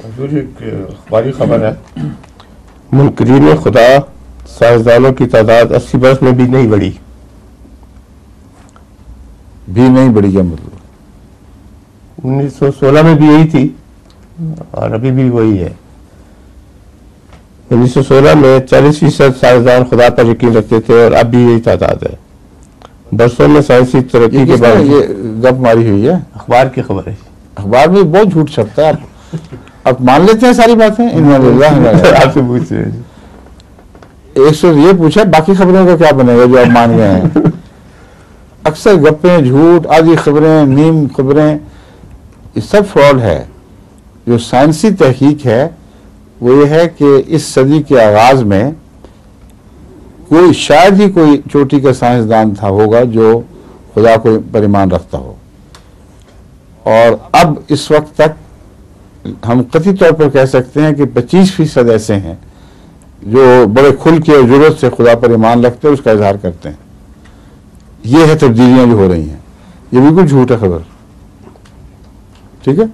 अखबारी खबर है, मुनकरीन खुदा साइंसदानों की तादाद 80 बरस में भी नहीं बढ़ी। क्या मतलब? 1916 में भी यही थी और अभी भी वही है। 1916 में 40% साइंसदान खुदा पर यकीन रखते थे और अब भी यही तादाद है। बरसों में साइंसी तरक्की के बाद ये गप मारी हुई है, अखबार की खबर है। अखबार में बहुत झूठ छपता है। अब मान लेते हैं सारी बातें। आपसे पूछ रहे हैं, एक से ये पूछा बाकी खबरों का क्या बनेगा जो आप मान गए हैं। अक्सर गप्पें, झूठ, आदि खबरें, मीम खबरें, ये सब फ्रॉड है। जो साइंसी तहकीक है वो ये है कि इस सदी के आगाज में कोई शायद ही कोई चोटी का साइंसदान होगा जो खुदा को पर ईमान रखता हो। और अब इस वक्त तक हम कथित तौर पर कह सकते हैं कि 25% ऐसे हैं जो बड़े खुल के और जुर्रत से खुदा पर ईमान रखते हैं, उसका इजहार करते हैं। ये है तब्दीलियां जो हो रही हैं। ये बिल्कुल झूठ है खबर। ठीक है।